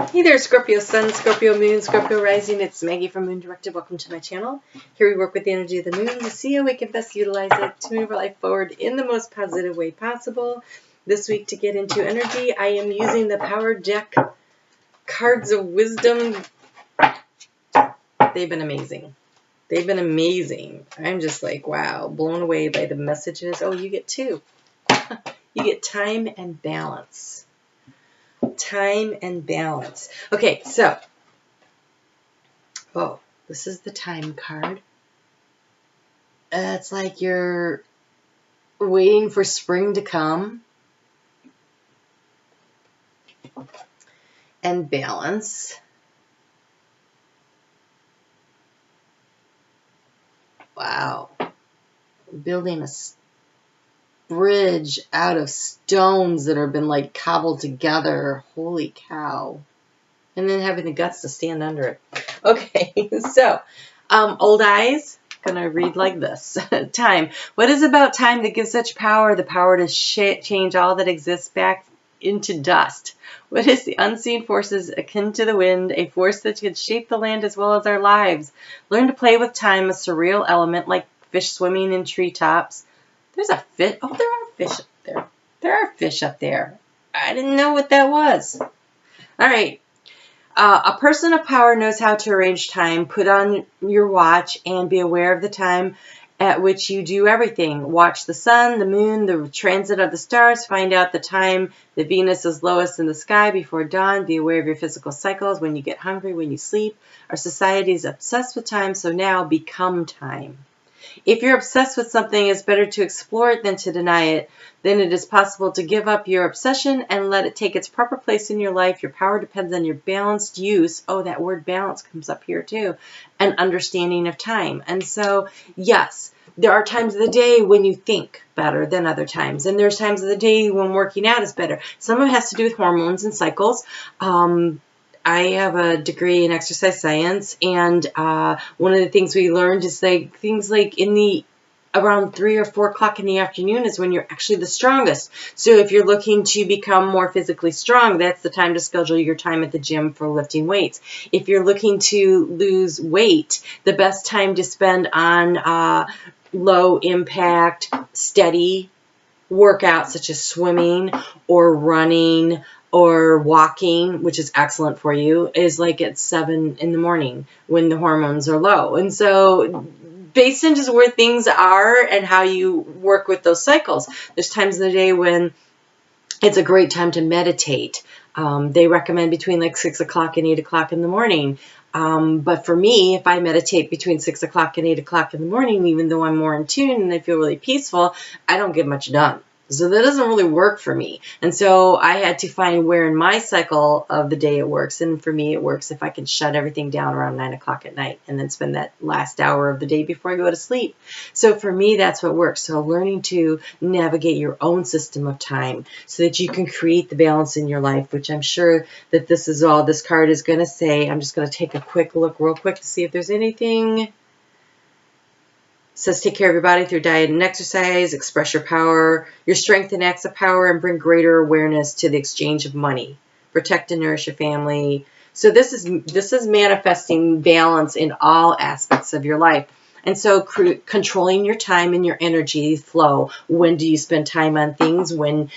Hey there, Scorpio Sun, Scorpio Moon, Scorpio Rising. It's Maggie from Moon Directed. Welcome to my channel. Here we work with the energy of the moon to see how we can best utilize it to move our life forward in the most positive way possible. This week, to get into energy, I am using the Power Deck Cards of Wisdom. They've been amazing. They've been amazing. I'm just like, wow, blown away by the messages. Oh, you get two. You get time and balance. Time and balance. Okay, so, this is the time card. It's like you're waiting for spring to come. And balance. Wow. Building a bridge out of stones that have been like cobbled together. Holy cow. And then having the guts to stand under it. Okay, so old eyes, gonna read like this. Time. What is about time that gives such power? The power to change all that exists back into dust. What is the unseen forces akin to the wind, a force that can shape the land as well as our lives? Learn to play with time, a surreal element like fish swimming in treetops. There's a fish. Oh, there are fish up there. There are fish up there. I didn't know what that was. All right. A person of power knows how to arrange time. Put on your watch and be aware of the time at which you do everything. Watch the sun, the moon, the transit of the stars. Find out the time that Venus is lowest in the sky before dawn. Be aware of your physical cycles, when you get hungry, when you sleep. Our society is obsessed with time, so now become time. If you're obsessed with something, it's better to explore it than to deny it. Then it is possible to give up your obsession and let it take its proper place in your life. Your power depends on your balanced use. Oh, that word balance comes up here too. And understanding of time. And so, yes, there are times of the day when you think better than other times. And there's times of the day when working out is better. Some of it has to do with hormones and cycles. I have a degree in exercise science, and one of the things we learned is like things like around 3 or 4 o'clock in the afternoon is when you're actually the strongest. So if you're looking to become more physically strong, that's the time to schedule your time at the gym for lifting weights. If you're looking to lose weight, the best time to spend on low impact, steady workouts such as swimming or running or walking, which is excellent for you, is like at 7 in the morning when the hormones are low. And so based on just where things are and how you work with those cycles, there's times of the day when it's a great time to meditate. They recommend between like 6 o'clock and 8 o'clock in the morning. But for me, if I meditate between 6 o'clock and 8 o'clock in the morning, even though I'm more in tune and I feel really peaceful, I don't get much done. So that doesn't really work for me. And so I had to find where in my cycle of the day it works. And for me, it works if I can shut everything down around 9 o'clock at night and then spend that last hour of the day before I go to sleep. So for me, that's what works. So learning to navigate your own system of time so that you can create the balance in your life, which I'm sure that this is all this card is going to say. I'm just going to take a quick look real quick to see if there's anything. It says take care of your body through diet and exercise, express your power, your strength and acts of power, and bring greater awareness to the exchange of money. Protect and nourish your family. So this is manifesting balance in all aspects of your life. And so controlling your time and your energy flow. When do you spend time on things? When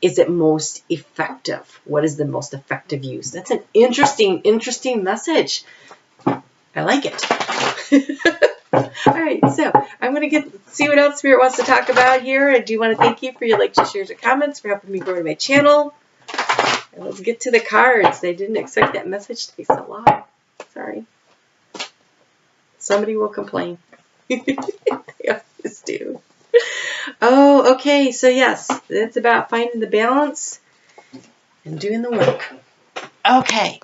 is it most effective? What is the most effective use? That's an interesting message. I like it. All right, so I'm going to see what else Spirit wants to talk about here. I do want to thank you for your likes, shares, and comments, for helping me grow my channel. And let's get to the cards. I didn't expect that message to be so long. Sorry. Somebody will complain. They always do. Oh, okay. So yes, it's about finding the balance and doing the work. Okay.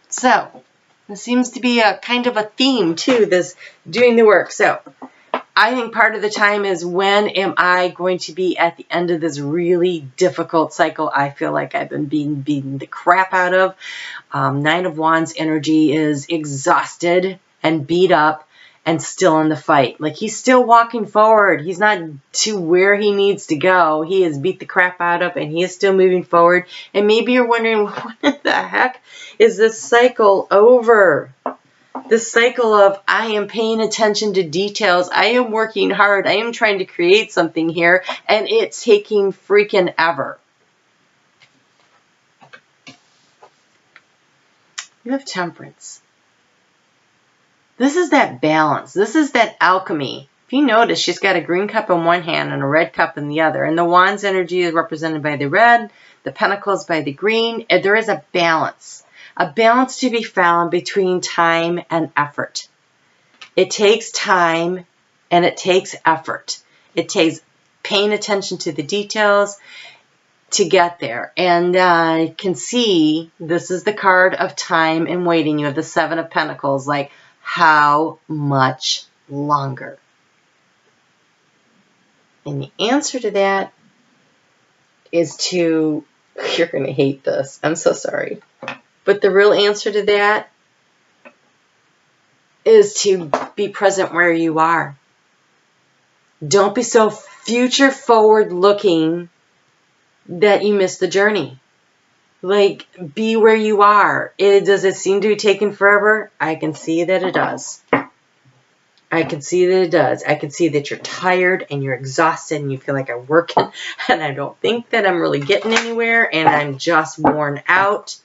So there seems to be a kind of a theme to this doing the work. So I think part of the time is, when am I going to be at the end of this really difficult cycle I feel like I've been beaten the crap out of. 9 of Wands energy is exhausted and beat up and still in the fight. Like, he's still walking forward. He's not to where he needs to go. He has beat the crap out of, and he is still moving forward. And maybe you're wondering, what the heck is this cycle over? This cycle of, I am paying attention to details. I am working hard. I am trying to create something here, and it's taking freaking ever. You have Temperance. This is that balance. This is that alchemy. If you notice, she's got a green cup in one hand and a red cup in the other. And the Wands energy is represented by the red, the Pentacles by the green. And there is a balance to be found between time and effort. It takes time and it takes effort. It takes paying attention to the details to get there. And I can see this is the card of time and waiting. You have the Seven of Pentacles, like, how much longer? And the answer to that is to, you're going to hate this. I'm so sorry. But the real answer to that is to be present where you are. Don't be so future forward looking that you miss the journey. Like, be where you are. Does it seem to be taking forever? I can see that it does. I can see that it does. I can see that you're tired and you're exhausted and you feel like I'm working and I don't think that I'm really getting anywhere and I'm just worn out.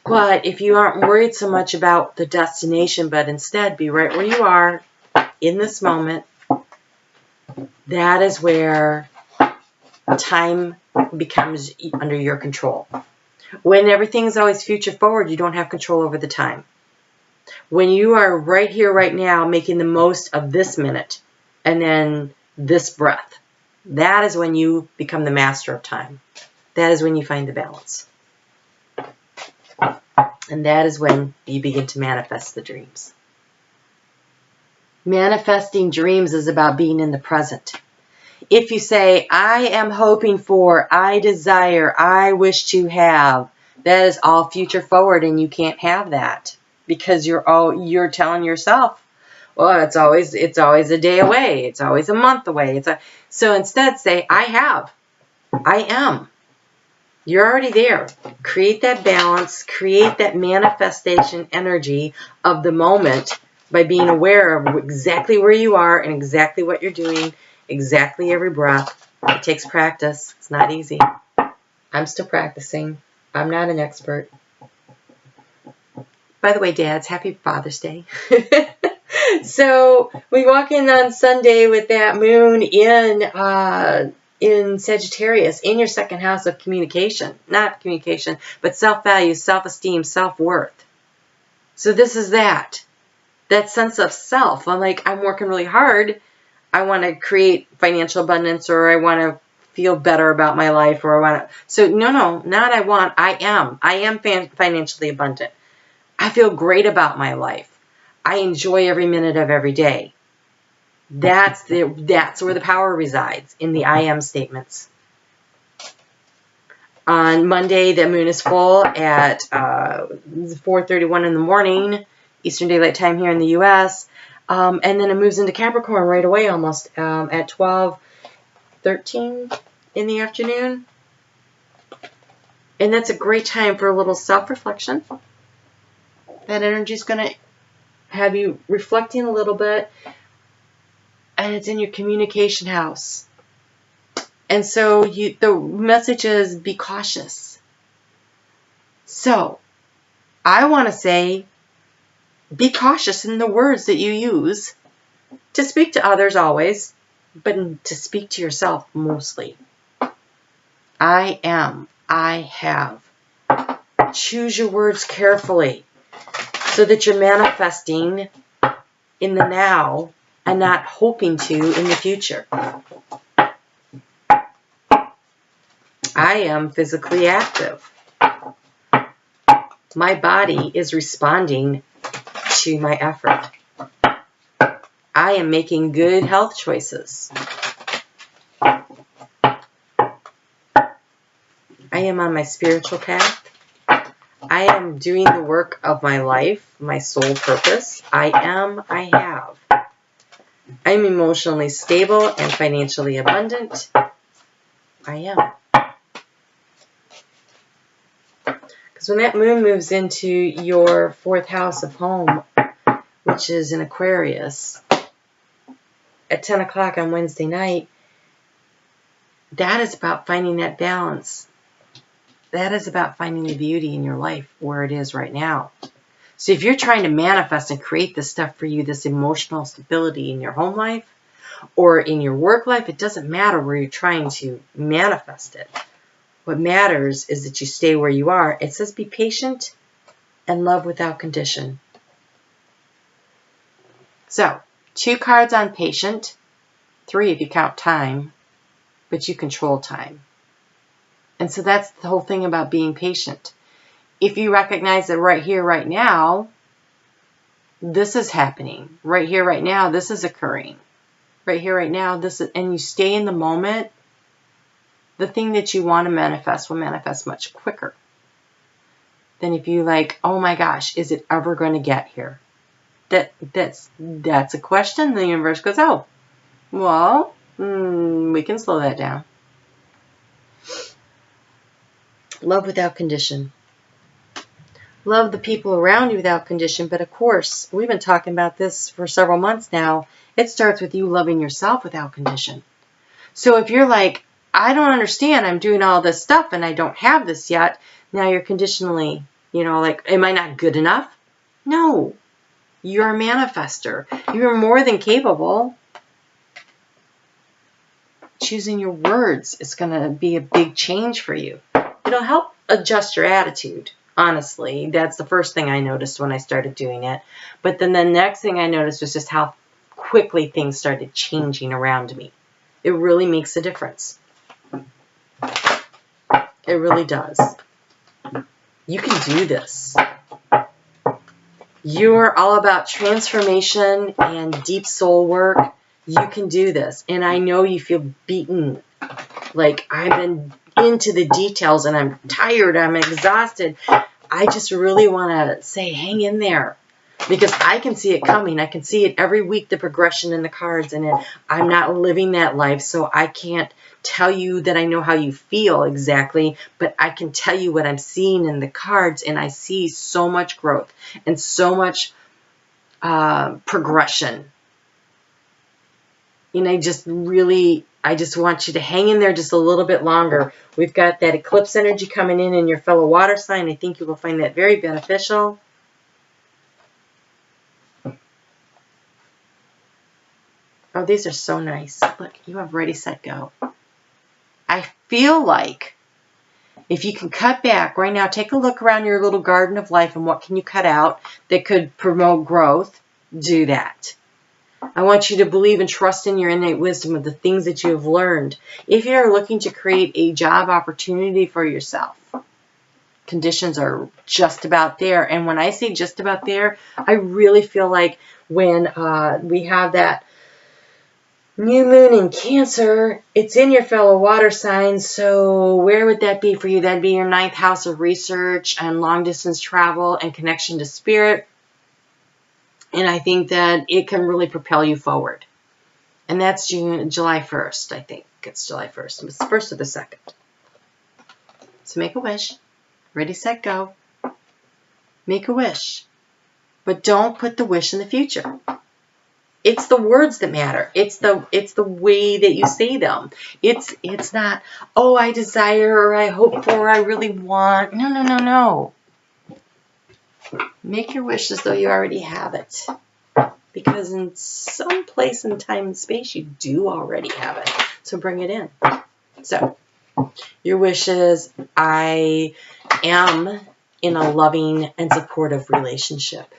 But if you aren't worried so much about the destination, but instead be right where you are in this moment, that is where time becomes under your control. When everything's always future forward, you don't have control over the time. When you are right here, right now, making the most of this minute and then this breath, that is when you become the master of time. That is when you find the balance. And that is when you begin to manifest the dreams. Manifesting dreams is about being in the present. If you say, I am hoping for, I desire, I wish to have, that is all future forward and you can't have that because you're telling yourself, well, it's always a day away. It's always a month away. So instead say, I have, I am. You're already there. Create that balance, create that manifestation energy of the moment by being aware of exactly where you are and exactly what you're doing, exactly every breath. It takes practice. It's not easy. I'm still practicing. I'm not an expert. By the way, dads, happy Father's Day. So we walk in on Sunday with that moon in Sagittarius, in your second house of communication. Not communication, but self-value, self-esteem, self-worth. So this is that sense of self. I'm like, I'm working really hard. I want to create financial abundance, or I want to feel better about my life, or I want to. So no, not I want. I am. I am financially abundant. I feel great about my life. I enjoy every minute of every day. That's where the power resides, in the I am statements. On Monday, the moon is full at 4:31 in the morning, Eastern Daylight Time here in the U.S., and then it moves into Capricorn right away almost at 12:13 in the afternoon. And that's a great time for a little self-reflection. That energy is going to have you reflecting a little bit, and it's in your communication house. And so the message is, be cautious. So I want to say, be cautious in the words that you use to speak to others always, but to speak to yourself mostly. I am. I have. Choose your words carefully so that you're manifesting in the now and not hoping to in the future. I am physically active. My body is responding to my effort. I am making good health choices. I am on my spiritual path. I I am doing the work of my life, my soul purpose. I have. I'm emotionally stable and financially abundant. I am. Because when that moon moves into your 4th house of home, which is in Aquarius, at 10 o'clock on Wednesday night, that is about finding that balance. That is about finding the beauty in your life where it is right now. So if you're trying to manifest and create this stuff for you, this emotional stability in your home life or in your work life, it doesn't matter where you're trying to manifest it. What matters is that you stay where you are. It says be patient and love without condition. So 2 cards on patient, 3 if you count time, but you control time. And so that's the whole thing about being patient. If you recognize that right here, right now, this is happening. Right here, right now, this is occurring. Right here, right now, this is, and you stay in the moment, the thing that you want to manifest will manifest much quicker than if you like, oh my gosh, is it ever going to get here? That's a question. The universe goes, oh, well, we can slow that down. Love without condition. Love the people around you without condition. But of course, we've been talking about this for several months now. It starts with you loving yourself without condition. So if you're like, I don't understand, I'm doing all this stuff and I don't have this yet, now you're conditionally, like, am I not good enough? No, you're a manifester. You're more than capable. Choosing your words is going to be a big change for you. It'll help adjust your attitude. Honestly, that's the first thing I noticed when I started doing it. But then the next thing I noticed was just how quickly things started changing around me. It really makes a difference. It really does. You can do this. You're all about transformation and deep soul work. You can do this. And I know you feel beaten. Like, I've been into the details and I'm tired, I'm exhausted. I just really want to say, hang in there. Because I can see it coming. I can see it every week, the progression in the cards. And I'm not living that life, so I can't tell you that I know how you feel exactly. But I can tell you what I'm seeing in the cards. And I see so much growth and so much progression. And I just want you to hang in there just a little bit longer. We've got that eclipse energy coming in your fellow water sign. I think you will find that very beneficial. Oh, these are so nice. Look, you have ready, set, go. I feel like if you can cut back right now, take a look around your little garden of life and what can you cut out that could promote growth. Do that. I want you to believe and trust in your innate wisdom of the things that you have learned. If you're looking to create a job opportunity for yourself, conditions are just about there. And when I say just about there, I really feel like when we have that new moon in Cancer, it's in your fellow water signs. So where would that be for you? That'd be your 9th house of research and long distance travel and connection to spirit. And I think that it can really propel you forward. And that's July 1st, I think. It's July 1st. It's the 1st or the 2nd. So make a wish. Ready, set, go. Make a wish. But don't put the wish in the future. It's the words that matter. It's the way that you say them. It's not, oh, I desire or I hope for or I really want. No. Make your wish as though you already have it. Because in some place in time and space, you do already have it. So bring it in. So your wish is, I am in a loving and supportive relationship.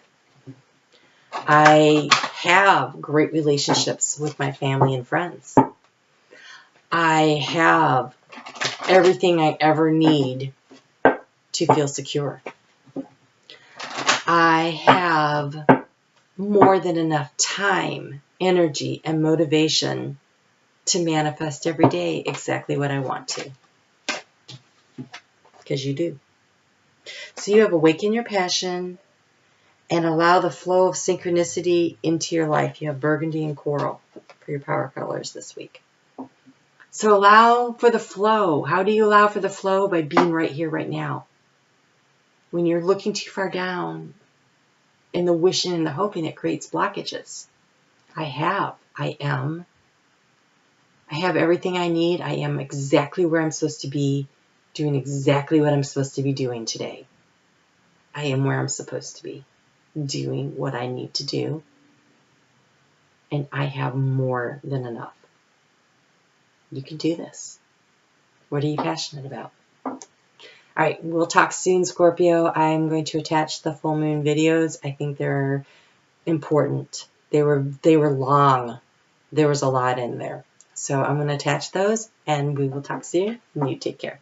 I have great relationships with my family and friends. I have everything I ever need to feel secure. I have more than enough time, energy, and motivation to manifest every day exactly what I want to. Because you do. So you have awakened your passion and allow the flow of synchronicity into your life. You have burgundy and coral for your power colors this week. So allow for the flow. How do you allow for the flow? By being right here, right now. When you're looking too far down and the wishing and the hoping, it creates blockages. I have everything I need. I am exactly where I'm supposed to be, doing exactly what I'm supposed to be doing today. I am where I'm supposed to be, doing what I need to do. And I have more than enough. You can do this. What are you passionate about? All right, we'll talk soon, Scorpio. I'm going to attach the full moon videos. I think they're important. They were long. There was a lot in there. So I'm going to attach those, and we will talk soon. And you take care.